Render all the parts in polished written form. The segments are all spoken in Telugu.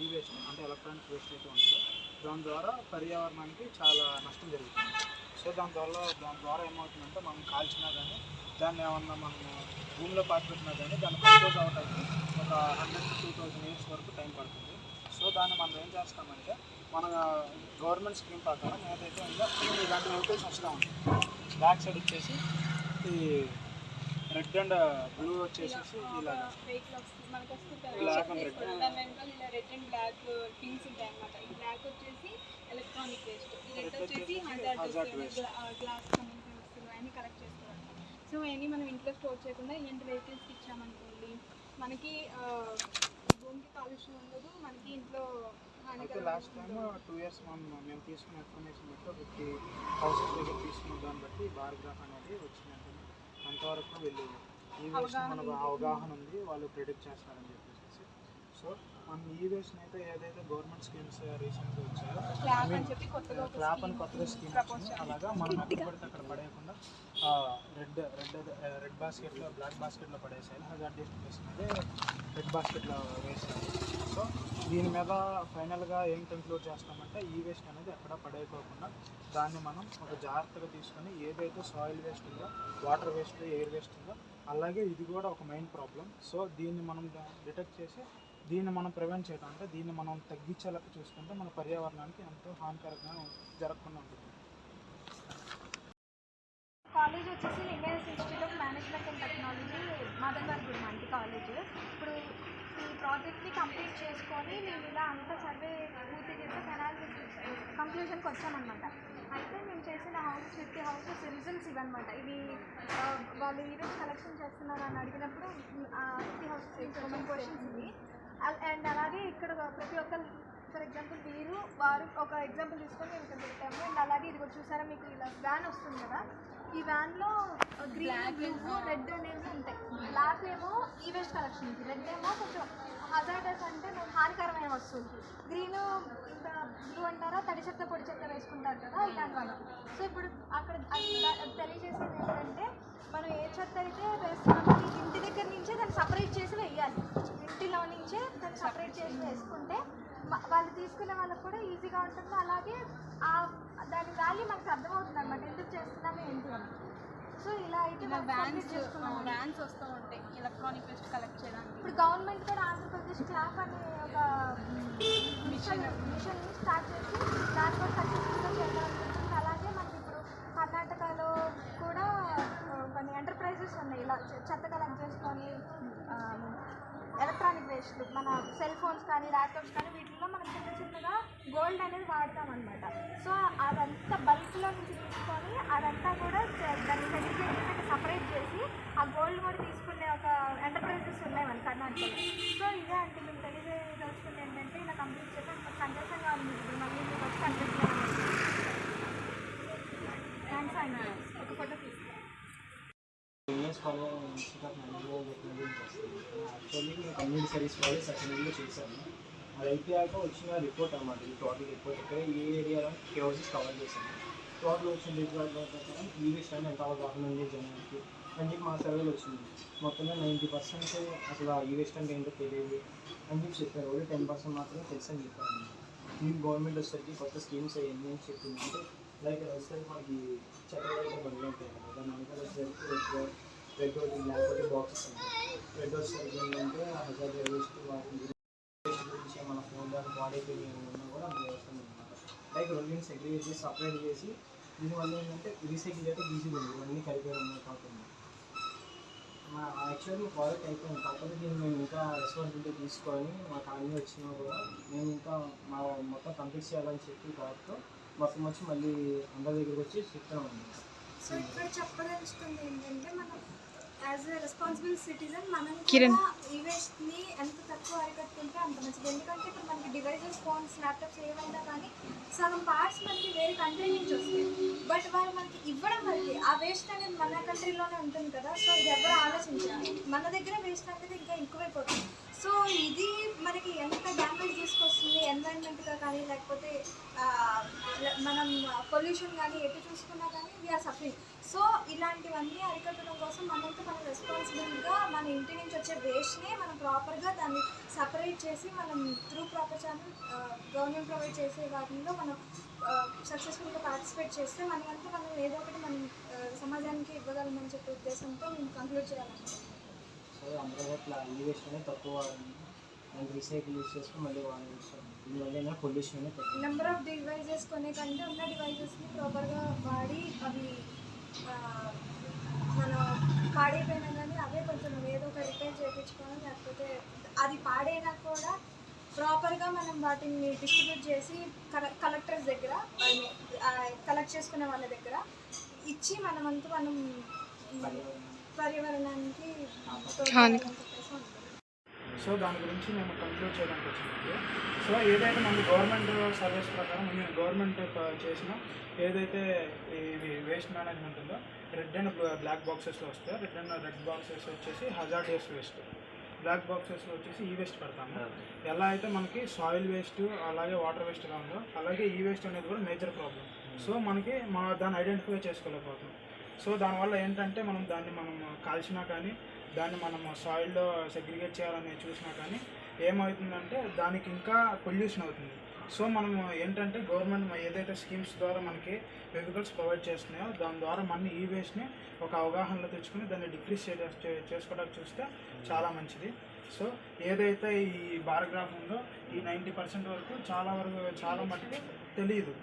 ఈ వేస్ట్ అంటే ఎలక్ట్రానిక్ వేస్ట్ అయితే ఉంటుందో దాని ద్వారా పర్యావరణానికి చాలా నష్టం జరుగుతుంది. సో దాని ద్వారా ఏమవుతుందంటే మనం కాల్చినా కానీ దాన్ని ఏమన్నా మనము భూమిలో పాతిపెట్టినా కానీ దాన్ని కంపోజ్ అవ్వడానికి ఒక 100 to 2000 years వరకు టైం పడుతుంది. సో దాన్ని మనం ఏం చేస్తామంటే మన గవర్నమెంట్ స్కీమ్ ప్రకారం ఏదైతే ఉందో ఇలాంటి వెహికల్స్ వస్తూ ఉంటాయి. బ్యాక్ సైడ్ వచ్చేసి ఈ రెడ్ అండ్ బ్లూ వచ్చేసి ఇలాగా black and red red and black things ఉంటాయి అన్నమాట. ఈ బ్లాక్ వచ్చేసి ఎలక్ట్రానిక్ వేస్ట్, ఈ రెడ్ వచ్చేసి హజార్డ్ వేస్ట్, గ్లాస్ సంబంధించిన వస్తువులు అన్నీ కలెక్ట్ చేసుకోవాలి. సో అవన్నీ మనం ఇంట్లో స్టోర్ చేయకుండా ఇలాంటి వెహికల్స్కి ఇచ్చామనుకోండి మనకి భూమికి కాలుష్యం ఉండదు, మనకి ఇంట్లో అయితే లాస్ట్ టైం 2 years మేము తీసుకున్న ఇన్ఫర్మేషన్ బట్టి 50 houses దగ్గర తీసుకున్న దాన్ని బట్టి బార్గ్రాఫ్ అనేది వచ్చిందంటే అంతవరకు వెళ్ళి ఈ వేస్ట్ మనకు అవగాహన ఉంది, వాళ్ళు ప్రిడిక్ట్ చేస్తారని చెప్పేసి. సో మనం ఈ వేస్ట్ని అయితే ఏదైతే గవర్నమెంట్ స్కీమ్స్ రీసెంట్గా వచ్చాయో క్లాప్ అని కొత్తగా స్కీమ్ వచ్చింది, అలాగా మనం ఎక్కడ పడితే అక్కడ పడేయకుండా రెడ్ బాస్కెట్లో బ్లాక్ బాస్కెట్లో పడేసేయాలి. హజార్డస్ వేస్ట్ అనేది రెడ్ బాస్కెట్లో వేసేయాలి. సో దీని మీద ఫైనల్గా ఏం కంక్లూడ్ చేస్తామంటే ఈ వేస్ట్ అనేది ఎక్కడ పడేయకోకుండా దాన్ని మనం ఒక జాగ్రత్తగా తీసుకొని ఏదైతే సాయిల్ వేస్ట్ ఉందో, వాటర్ వేస్ట్, ఎయిర్ వేస్ట్ ఉందో అలాగే ఇది కూడా ఒక మెయిన్ ప్రాబ్లం. సో దీన్ని మనం డిటెక్ట్ చేసి దీన్ని మనం ప్రివెంట్ చేయడం అంటే దీన్ని మనం తగ్గించేలాగా చూసుకుంటే మన పర్యావరణానికి ఎంతో హానికరంగా జరగకుండా ఉంటుంది. కాలేజ్ వచ్చేసి Indian institute of management and technology Madanvargudem అండి కాలేజ్. ఇప్పుడు ఈ ప్రాజెక్ట్ని కంప్లీట్ చేసుకొని మేము ఇలా అంతా సర్వే పూర్తి చేసి కంక్లూజన్కి వచ్చామన్నమాట. అయితే మేము చేసిన 50 houses రిజల్ట్స్ ఇవన్నమాట. ఇవి వాళ్ళు ఈరోజు కలెక్షన్ చేస్తున్నారు అని అడిగినప్పుడు 50 houses ఇన్ఫర్మేషన్ క్వశ్చన్స్ ఇవి. అండ్ అలాగే ఇక్కడ ప్రతి ఒక్కరు ఫర్ ఎగ్జాంపుల్ వారు ఒక ఎగ్జాంపుల్ తీసుకొని మేము ఇక్కడ పెట్టాము. అండ్ అలాగే ఇది చూసారా మీకు ఇలా వ్యాన్ వస్తుంది కదా, ఈ వ్యాన్లో గ్రీన్, బ్లూ, రెడ్ అనేవి ఉంటాయి. బ్లాక్ ఏమో ఈ వేస్ట్ కలెక్షన్స్, రెడ్ ఏమో కొంచెం హజార్డస్ అంటే హానికరమైన వస్తువులు, గ్రీన్ ఇంకా బ్లూ అంటారా తడి చెత్త పొడి చెత్త వేసుకుంటారు కదా ఇలాంటి వాళ్ళు. సో ఇప్పుడు అక్కడ తెలియజేసేది ఏంటంటే మనం ఏ చెత్త అయితే వేస్తున్నామో ఇంటి దగ్గర నుంచే దాన్ని సపరేట్ చేసి వేయాలి. ఇంటిలో నుంచే దాన్ని సపరేట్ చేసి వేసుకుంటే వాళ్ళు తీసుకునే వాళ్ళకి కూడా ఈజీగా ఉంటుంది. అలాగే దాని వాల్యూ మనకు అర్థమవుతుంది అనమాట, ఎందుకు చేస్తున్నాము ఏంటి అని. సో ఇలా అయితే వ్యాన్స్ వస్తూ ఉంటాయి ఎలక్ట్రానిక్ వేస్ట్ కలెక్ట్ చేయడానికి. ఇప్పుడు గవర్నమెంట్ కూడా ఆంధ్రప్రదేశ్ క్లాప్ అనే ఒక మిషన్ స్టార్ట్ చేసి దాన్ని కూడా సక్సెస్ఫుల్గా చేయాలనుకుంటుంది. అలాగే మనకి ఇప్పుడు కర్ణాటకలో కూడా కొన్ని ఎంటర్ప్రైజెస్ ఉన్నాయి ఇలా చెత్త కలెక్ట్ చేసుకొని ఎలక్ట్రానిక్ వేస్ట్, మన సెల్ ఫోన్స్ కానీ ల్యాప్టాప్స్ కానీ వీటిల్లో మనం చిన్నగా గోల్డ్ అనేది వాడతామన్నమాట. సో అదంతా బల్క్లో నుంచి తీసుకొని అదంతా కూడా దాన్ని సెగ్రిగేట్ సపరేట్ చేసి ఆ గోల్డ్ కూడా తీసుకునే ఒక ఎంటర్ప్రైజెస్ ఉన్నాయి మన కర్ణాటకలో. సో ఇదే అంటే మేము తెలియజేయదలుచుకుంది ఏంటంటే ఇలా కంప్లీట్ చేస్తే సంతోషంగా ఉంది. మళ్ళీ మీకు వచ్చి కనిపిస్తున్నాను. థ్యాంక్స్ ఆయన ఒక ఫోటో తీసుకుంటాం. యాక్చువల్లీ కమ్యూనిటీ సర్వీస్ వాళ్ళు సర్టిఫికేట్లో చేశాను. అది అయిపోయాక వచ్చిన రిపోర్ట్ అన్నమాట. ఈ టోటల్ రిపోర్ట్ ఇక్కడ ఏ ఏరియాలో కేవైసీస్ కవర్ చేశాను. టోటల్ వచ్చిన రిపోర్ట్ ప్రకారం ఈ విషయాన్ని ఎంత అవగాహన ఉంది జనానికి అని చెప్పి మా సర్వేలో వచ్చింది. మొత్తంగా 90% అసలు ఈ వేస్ట్ అంటే ఏంటో తెలియదు అని చెప్పి చెప్పారు. ఓన్లీ 10% మాత్రమే తెలుసు అని చెప్పారు. ఈ గవర్నమెంట్ వచ్చేసరికి కొత్త స్కీమ్స్ అవన్నీ అని చెప్పింది. అంటే లైక్ వచ్చేసరికి మనకి చెత్త బండ్లు ఉంటాయి కదా, దాని వెనకాల వచ్చేసరికి రెడ్ ఒకటి బ్లాక్ ఒకటి బాక్సెస్ ఉంటాయి. రెడ్ వచ్చేసరికి ఏంటంటే హజార్డ్ వేస్ట్ వాటి వేస్ట్ గురించి మన ఫోన్ దాకా వాడేవి ఉన్నా కూడా అందులో వేస్తాం అనమాట. లైక్ రెండింటిని సెగ్రిగేట్ చేసి సపరేట్ చేసి దీనివల్ల ఏంటంటే రీసైకిల్ అయితే ఈజీగా ఉంది. ఇవన్నీ కలిపేయడం కాకుండా యాక్చువల్లీ ప్రాజెక్ట్ అయిపోయింది. కాకపోతే దీన్ని మేము ఇంకా రెస్పాన్సిబిలిటీ తీసుకొని మా కాలనీ వచ్చినా కూడా మేము ఇంకా మా మొత్తం కంప్లీట్ చేయాలని చెప్పి థాట్తో మొత్తం వచ్చి మళ్ళీ అందరి దగ్గరికి వచ్చి చెప్తామండి. సో ఇక్కడ చెప్పదలుచుకుంది ఏంటంటే మనం యాజ్ ఎ రెస్పాన్సిబుల్ సిటిజన్ మనం కూడా ఈ వేస్ట్ని ఎంత తక్కువ అరికట్టుకుంటే అంత మంచిది. ఎందుకంటే ఇప్పుడు మనకి డివైజెస్, ఫోన్స్, ల్యాప్టాప్స్ ఏమైనా కానీ సగం పార్ట్స్ మనకి వేరే కంట్రీ నుంచి వస్తాయి. బట్ వాళ్ళు మనకి ఇవ్వడం వరకు ఆ వేస్ట్ అనేది మన కంట్రీలోనే ఉంటుంది కదా. సో ఇది ఎవరు ఆలోచించాలి, మన దగ్గర వేస్ట్ అనేది ఇంకా ఎక్కువైపోతుంది. సో ఇది మనకి ఎంత డ్యామేజ్ తీసుకొస్తుంది ఎన్వైరన్మెంట్గా కానీ లేకపోతే మనం పొల్యూషన్ కానీ ఎటు చూసుకున్నా కానీ వీఆర్ సఫరింగ్. సో ఇలాంటివన్నీ అరికట్టడం కోసం మనంతా మనం రెస్పాన్సిబుల్గా మన ఇంటి నుంచి వచ్చే వేస్ట్ని మనం ప్రాపర్గా దాన్ని సపరేట్ చేసి మనం through proper channel government provide చేసే వాటిల్లో మనం సక్సెస్ఫుల్గా పార్టిసిపేట్ చేస్తే మనమంతా మనం ఏదో ఒకటి మనం సమాజానికి ఇవ్వగలమని చెప్పే ఉద్దేశంతో మేము కంక్లూడ్ చేయాలనుకుంటున్నాం. సో అందరూ ఇట్లా ఈ వేస్ట్ అనేది తక్కువ అండ్ రీసైకిల్ యూస్ చేసుకుని మళ్ళీ వాడేస్తాం. దీనివల్ల పొల్యూషన్ అనేది తక్కువ. నెంబర్ ఆఫ్ డివైజెస్ కొనే కంటే ఉన్న డివైజెస్ని ప్రాపర్గా వాడి అవి మనం పాడైపోయినా కానీ అవే కొంచెం ఏదో ఒక రిపేర్ చేయించుకోవడం, లేకపోతే అది పాడైనా కూడా ప్రాపర్గా మనం వాటిని డిస్ట్రిబ్యూట్ చేసి కలెక్టర్స్ దగ్గర కలెక్ట్ చేసుకునే వాళ్ళ దగ్గర ఇచ్చి మనమంతా మనం పర్యావరణానికి సో దాని గురించి మేము కంక్లూడ్ చేయడానికి వచ్చినప్పుడు సో ఏదైతే మన గవర్నమెంట్ సర్వీస్ ప్రకారం గవర్నమెంట్ చేసిన ఏదైతే ఇవి వేస్ట్ మేనేజ్మెంట్ ఉందో రెడ్ అండ్ బ్లాక్ బాక్సెస్లో వస్తాయి. రెడ్ బాక్సెస్ వచ్చేసి హజార్డియస్ వేస్ట్, బ్లాక్ బాక్సెస్లో వచ్చేసి ఈ వేస్ట్ పెడతాము. ఎలా అయితే మనకి సాయిల్ వేస్ట్ అలాగే వాటర్ వేస్ట్గా ఉందో అలాగే ఈ వేస్ట్ అనేది కూడా మేజర్ ప్రాబ్లం. సో మనకి దాన్ని ఐడెంటిఫై చేసుకోలేకపోతున్నాం. సో దానివల్ల ఏంటంటే దాన్ని మనం కాల్చినా కానీ దాన్ని మనం సాయిల్లో సెగ్రిగేట్ చేయాలని చూసినా కానీ ఏమవుతుందంటే దానికి ఇంకా పొల్యూషన్ అవుతుంది. సో మనం ఏంటంటే గవర్నమెంట్ ఏదైతే స్కీమ్స్ ద్వారా మనకి వెహికల్స్ ప్రొవైడ్ చేస్తున్నాయో దాని ద్వారా మన ఈ వేస్ట్ని ఒక అవగాహనలో తెచ్చుకుని దాన్ని డిక్రీస్ చేసుకోవడానికి చూస్తే చాలా మంచిది. సో ఏదైతే ఈ బారోగ్రాఫ్ ఉందో ఈ 90% వరకు చాలా మట్టుకు తెలియదు,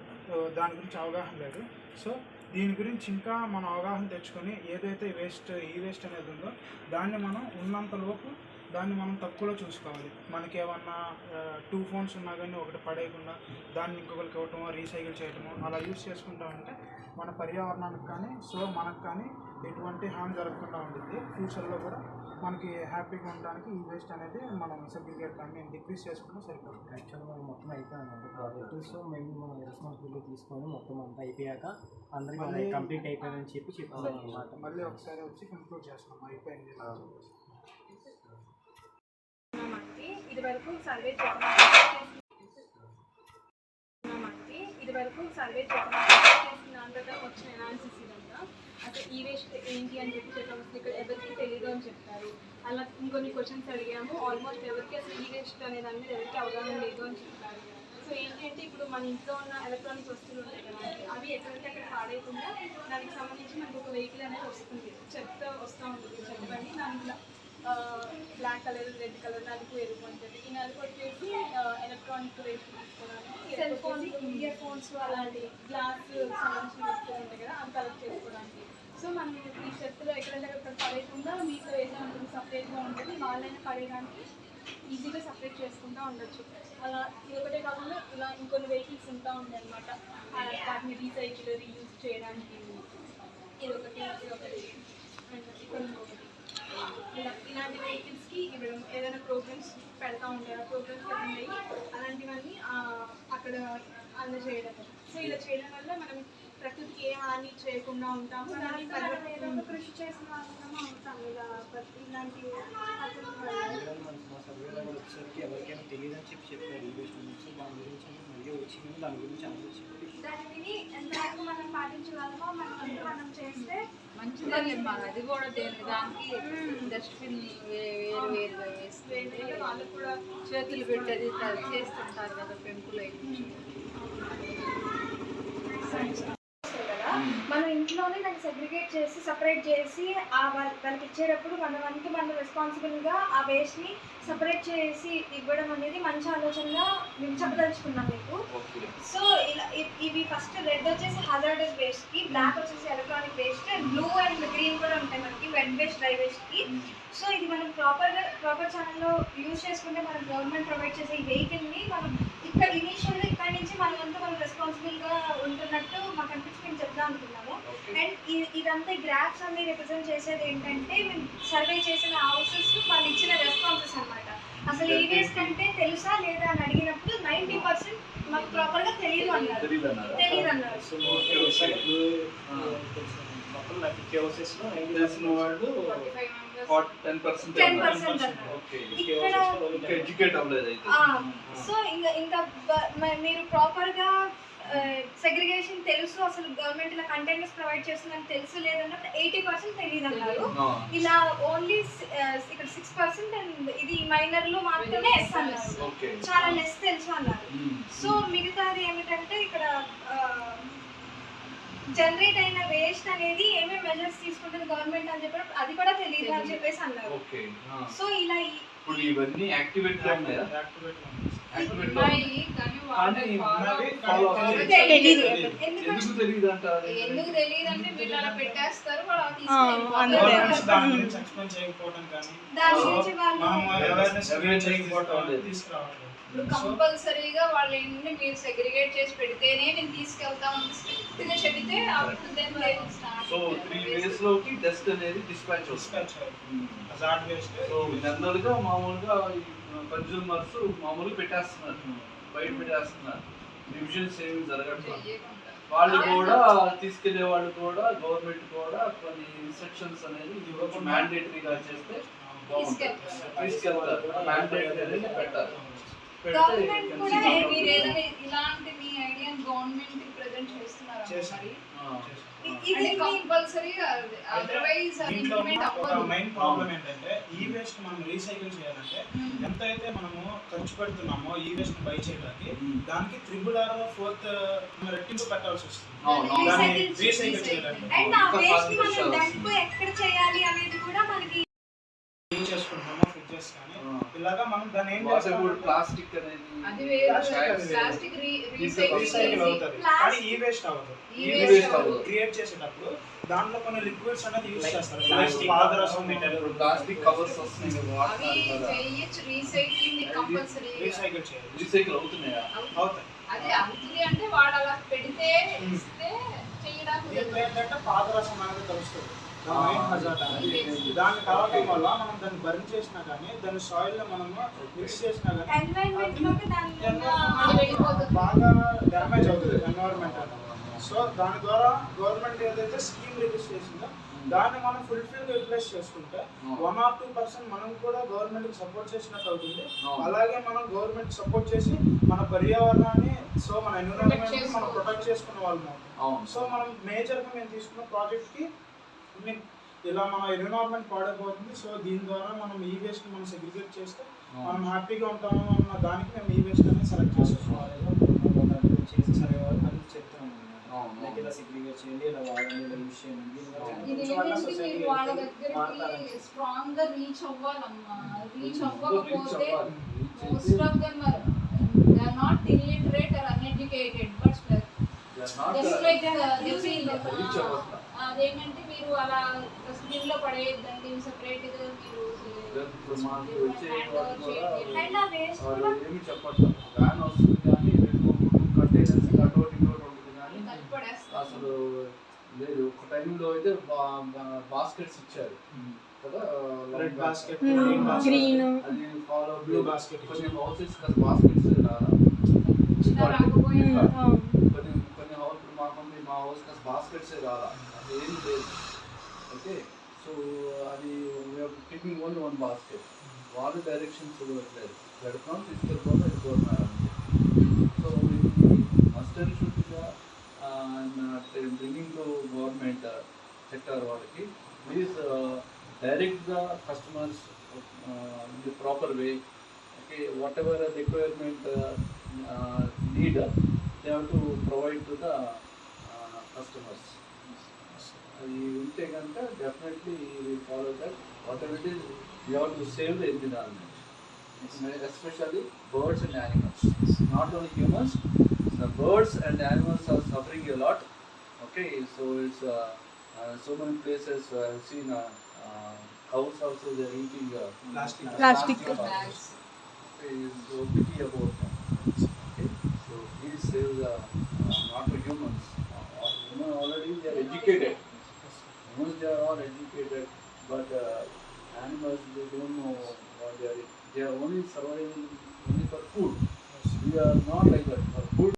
దాని గురించి అవగాహన లేదు. సో దీని గురించి ఇంకా మనం అవగాహన తెచ్చుకొని ఏదైతే ఈ వేస్ట్ అనేది ఉందో దాన్ని మనం ఉన్నంతలోపు దాన్ని మనం తక్కువలో చూసుకోవాలి. మనకి ఏమన్నా 2 phones ఉన్నా కానీ ఒకటి పడేయకుండా దాన్ని ఇంకొకరికి ఇవ్వటమో రీసైకిల్ చేయటమో అలా యూస్ చేసుకుంటా ఉంటే మన పర్యావరణానికి కానీ మనకు కానీ ఎటువంటి హాని జరగకుండా ఉంటుంది. ఫ్యూచర్లో కూడా మనకి హ్యాపీగా ఉండడానికి ఈ వేస్ట్ అనేది మనం సెగ్రిగేట్ కానీ డిక్రీస్ చేసుకుంటే సరిపోతుంది. యాక్చువల్గా మొత్తం అయిపోయింది ప్రాజెక్ట్. సో మేము మన రెస్పాన్సిబిలిటీ తీసుకొని మొత్తం అంతా అయిపోయాక అందరికీ కంప్లీట్ అయిపోయిందని చెప్తాం అన్నమాట. మళ్ళీ ఒకసారి వచ్చి కంక్లూడ్ చేస్తాం అయిపోయింది. ఇదివరకు సర్వే చేసిన అంతటా వచ్చిన అనాలిసిస్ ఇదంతా అసలు ఈ వేస్ట్ ఏంటి అని చెప్పాము. ఇక్కడ ఎవరికి తెలియదు అని చెప్తారు. అలా ఇంకొన్ని క్వశ్చన్స్ అడిగాము. ఆల్మోస్ట్ ఎవరికి అసలు ఈ వేస్ట్ అనే దాని మీద ఎవరికి అవగాహన లేదు అని చెప్తారు. సో ఏంటంటే ఇప్పుడు మన ఇంట్లో ఉన్న ఎలక్ట్రానిక్ వస్తువులు ఉంటాయి కదా, అవి ఎక్కడికి అక్కడ పాడేయకుండా దానికి సంబంధించి మనకు ఒక వెహికల్ అనేది వస్తుంది, చెత్త వస్తూ ఉంటుంది. చెత్తని దాంట్లో బ్లాక్ కలర్, రెడ్ కలర్, నలుపు, ఎరుపు అని చెప్పి ఈ నలుపు వచ్చేసి ఎలక్ట్రానిక్ వేస్ట్ తీసుకోవడానికి, సెల్ ఫోన్, ఇయర్ ఫోన్స్ అలాంటి గ్లాస్ సంబంధించిన వస్తువులు ఉంటాయి కదా అవి కలెక్ట్ చేసుకోవడానికి. సో మనం ఈ చెత్తలో ఎక్కడైనా అక్కడ పడేయకుండా మీతో ఏదైనా ఉంటుంది సపరేట్గా ఉంటుంది, వాళ్ళైనా పడేయడానికి ఈజీగా సపరేట్ చేసుకుంటూ ఉండొచ్చు. అలా ఇదొకటే కాకుండా ఇలా ఇంకొన్ని వెహికల్స్ ఉంటా ఉంటాయి అన్నమాట, వాటిని రీసైకిల్ రీయూజ్ చేయడానికి. ఇదొకటి ఇంకొకటి ఇలాంటి వెహికల్స్కి ఇవ్వడం, ఏదైనా ప్రోగ్రామ్స్ పెడతా ఉంటాయి, ఆ ప్రోగ్రామ్స్ అటెండ్ అయ్యి అలాంటివన్నీ అక్కడ అందజేయడం. సో ఇలా చేయడం వల్ల మనం ప్రకృతికి ఏ హాని చేయకుండా ఉంటాము, దాన్ని కృషి చేసిన వాళ్ళము ఉంటాము. ఇలా ఇలాంటి వచ్చేసరికి ఎవరికైనా తెలియదని చెప్పారు ఈ వేస్ట్ గురించి. దాని గురించి మళ్ళీ వచ్చింది, దాని గురించి అందరూ దానిని ఎంతవరకు మనం పాటించగలమో మనం చేస్తే మంచిదేమ్మా. అది కూడా దానికి డస్ట్బిన్ వేరుగా వేస్తే వాళ్ళు కూడా చేతులు పెట్టేది చేస్తుంటారు కదా పెంకులు అయితే. మనం ఇంట్లోనే దాన్ని సెగ్రిగేట్ చేసి సపరేట్ చేసి వాళ్ళకి ఇచ్చేటప్పుడు మనం రెస్పాన్సిబుల్గా ఆ వేస్ట్ని సపరేట్ చేసి ఇవ్వడం అనేది మంచి ఆలోచనగా మేము చెప్పదలుచుకున్నాం మీకు. సో ఇలా ఇవి ఫస్ట్ రెడ్ వచ్చేసి హజార్డస్ వేస్ట్కి, బ్లాక్ వచ్చేసి electronic waste, blue and green కూడా ఉంటాయి మనకి వెట్ వేస్ట్, డ్రై వేస్ట్కి. సో ఇది మనం ప్రాపర్ ఛానల్లో యూజ్ చేసుకుంటే మనం గవర్నమెంట్ ప్రొవైడ్ చేసే ఈ వెహికల్ని మనం ఇనీషియల్గా ఇక్కడి నుంచి మనం రెస్పాన్సిబుల్గా ఉంటున్నట్టు మాకు అనిపించి మేము చెప్దాం అనుకున్నాము. అండ్ ఇదంతా ఈ గ్రాఫ్స్ అన్ని రిప్రజెంట్ చేసేది ఏంటంటే మేము సర్వే చేసిన హౌసెస్ వాళ్ళు ఇచ్చిన రెస్పాన్సెస్ అనమాట. అసలు ఈ వేస్ట్ అంటే తెలుసా లేదా అని అడిగినప్పుడు 90% మాకు ప్రాపర్గా తెలియదు అన్నారు. మొత్తం 50 houses లో 90% వాళ్ళు 45 members 10% 10% అన్నారు. ఓకే ఇక్కడ ఇంకా ఎడ్యుకేట్ అవ్వలేదు అయితే సో ఇంకా మీరు ప్రాపర్గా సెగ్రిగేషన్ తెలుసు, అసలు గవర్నమెంట్ ఇలా కంటైనర్స్ ప్రొవైడ్ చేస్తుందని తెలుసు లేదన్నప్పుడు 80% తెలియదు అన్నారు. ఇలా ఓన్లీ ఇక్కడ 6% అండ్ ఇది మైనర్ లో మాత్రమే ఎస్ అన్నారు, ఓకే చాలా లెస్ తెలుసు అన్నారు. సో మిగతాది ఏమిటంటే ఇక్కడ జనరేట్ అయిన వేస్ట్ అనేది ఏమేమి మెజర్స్ తీసుకుంటుంది గవర్నమెంట్ అని చెప్పి అది కూడా తెలియదు అని చెప్పేసి అన్నారు. ఓకే సో ఇలా ఇప్పుడు ఇవన్నీ యాక్టివేట్ లో ఉన్నాయా యాక్టివేట్ యాక్టివేట్ లో ఉన్నాయి కానీ వాళ్ళు follow తెలీదు. ఎందుకు తెలియదు అంటారు ఎందుకు తెలియదు అంటే వీళ్ళు అలా పెట్టేస్తారు, వాళ్ళు అంతే. గవర్నమెంట్స్ దాని గురించి ఎక్స్ప్లెయిన్ చేయకపోవడం కానీ దాని గురించి వాళ్ళు మనం అవేర్నెస్ చేయకపోవడం తీసుకురావడం. ఇప్పుడు కంపల్సరీగా వాళ్ళు ఏంటంటే మీరు సెగ్రిగేట్ చేసి పెడితేనే నేను తీసుకెళ్తామని స్ట్రిక్ట్ గా చెబితే అప్పుడు then they will so start 3 days లోకి డస్ట్ అనేది డిస్పాచ్ వస్తుంది. హజార్డ్ వేస్ట్ సో జనరల్ గా మామూలుగా కన్జ్యూమర్స్ మామూలుగా పెట్టేస్తున్నారు, బయట పెట్టేస్తున్నారు, డివిజన్స్ ఏమి జరగట్లేదు. వాళ్ళు కూడా తీసుకెళ్లే వాళ్ళు కూడా గవర్నమెంట్ కూడా కొన్ని ఇన్స్ట్రక్షన్స్ అనేది మ్యాండేటరీగా చేస్తే తీసుకెళ్తారు. మ్యాండేటరీ అనేది పెట్టాలి. గవర్నమెంట్ కూడా మీరు ఏదైనా ఇలాంటి మీ ఐడియా గవర్నమెంట్ ప్రెజెంట్ చేస్తున్నారు మరి ఇది కంపల్సరీ అదర్వైజ్ ఇంప్లిమెంట్ అవ్వదు. మెయిన్ ప్రాబ్లం ఏంటంటే ఈ వేస్ట్ మనం రీసైకిల్ చేయాలంటే ఎంత అయితే మనము ఖర్చు పెడుతున్నామో ఈ వేస్ట్ బై చేయడానికి దానికి 4th రెట్టింపు పెట్టాల్సి వస్తుంది దాన్ని రీసైకిల్ చేయడానికి. అండ్ ఆ వేస్ట్ మనం డంప్ ఎక్కడ చేయాలి అనేది కూడా మనకి ఏం చేసుకుంటామో ఫ్రిడ్జెస్ కానీ ఇలాగా మనం దాన్ని ఏం వాటర్ చేస్తాం ప్లాస్టిక్ అనేది అది వేరే Plastic ప్లాస్టిక్ రీసైకిల్ రీసైకిల్ అవుతుంది కానీ ఈ వేస్ట్ అవ్వదు. ఈ ఈ waste వేస్ట్ అవ్వదు. క్రియేట్ చేసేటప్పుడు దాంట్లో కొన్ని లిక్విడ్స్ అనేది యూస్ చేస్తారు. plastic, పాదరసం ప్లాస్టిక్ కవర్స్ వస్తున్నాయి అవి వాటర్ చేయొచ్చు రీసైక్లింగ్ కంపల్సరీ రీసైకిల్ చేయాలి. రీసైకిల్ అవుతున్నాయా? అవుతాయి. అదే అవుతుంది అంటే వాడు అలా పెడితే ఇస్తే చేయడానికి దీంట్లో ఏంటంటే పాదరసం అనేది కలుస్తుంది. దాని main hazard అనేది. దాన్ని కలవడం వల్ల మనం దాన్ని బర్న్ చేసినా కానీ దాని సాయిల్ లో మనం మిక్స్ చేసినా కానీ ఎన్వైరన్మెంట్ లోకి దాని అది వెళ్ళిపోతుంది. బాగా డ్యామేజ్ అవుతుంది ఎన్వైరన్మెంట్ అనేది. సో దాని ద్వారా గవర్నమెంట్ ఏదైతే స్కీమ్ రిలీజ్ చేసిందో దాన్ని మనం ఫుల్ఫిల్ గా యూటిలైజ్ చేసుకుంటే 1 or 2% మనం కూడా గవర్నమెంట్ కి సపోర్ట్ చేసినట్టు అవుతుంది. అలాగే మనం గవర్నమెంట్ సపోర్ట్ చేసి మన పర్యావరణాన్ని సో మన ఎన్విరాన్మెంట్ మనం ప్రొటెక్ట్ చేసుకున్న వాళ్ళం అవుతాం. సో మనం మేజర్ గా మేము తీసుకున్న ప్రాజెక్ట్ కి ఇలా మన ఎన్విరాన్మెంట్ పాడైపోతుంది. సో దీని ద్వారా మనం ఈ వేస్ట్ మనం సెగ్రిగేట్ చేస్తే మనం హ్యాపీగా ఉంటాము అన్న దానికి మేము ఈ వేస్ట్ అనేది సెలెక్ట్ చేసుకోవాలి. చేసి సరే వాళ్ళు అని చెప్తున్నాం లైక్ ఇలా సెగ్రిగేట్ చేయండి, ఇలా వాడండి, ఇలా యూస్ చేయండి. ఇది ఏంటంటే మీరు వాళ్ళ దగ్గరికి స్ట్రాంగ్ గా రీచ్ అవ్వాలమ్మా. రీచ్ అవ్వకపోతే most of them they are not illiterate or uneducated but just like అదేంటంటే మీరు అలా డస్ట్బిన్ లో పడేయద్దండి, సెపరేట్ గా మీరు అండ్ ఆ వేస్ట్ కూడా ఏమి చెప్పట్లేదు. వ్యాన్ వస్తుంది కానీ 2-3 కంటైనర్స్ అటోటి ఉంటుంది కానీ పడేస్తారు. అసలు లేదు. ఒక టైంలో అయితే బాస్కెట్స్ ఇచ్చారు కదా, రెడ్ బాస్కెట్, గ్రీన్ అది ఫాలో బ్లూ బాస్కెట్. కొన్ని హౌసెస్ కదా బాస్కెట్స్ రాకపోయినా కొన్ని హౌస్ మా హౌస్ కదా బాస్కెట్సే రాలా, అది ఏం లేదు. ఓకే, సో అది కీపింగ్ ఓన్లీ 1 బాస్కెట్. వాళ్ళు డైరెక్షన్స్ ఇవ్వట్లేదు, పెడతాం తీసుకెళ్ళిపోతాం వెళ్ళిపోతున్నారు అంతే. సో ఇది మస్ట్ అండ్ షుడ్గా బ్రింగింగ్ టు గవర్నమెంట్ సెక్టర్ వాళ్ళకి please direct the customers in the proper way. Okay, whatever requirement need they have to provide to the customers. అది ఉంటే కనుక definitely will follow that. What ever it is you have to save the environment, especially birds and animals, not only humans. The birds and animals are suffering a lot. Okay, so it's so many places I've seen cows also they are eating Plastic. bags. Okay, so pity about them. Okay, so please save the not the humans. Humans already they are educated. Humans they are all educated, but animals they don't know what they are only surviving only for food. We are not like that. For food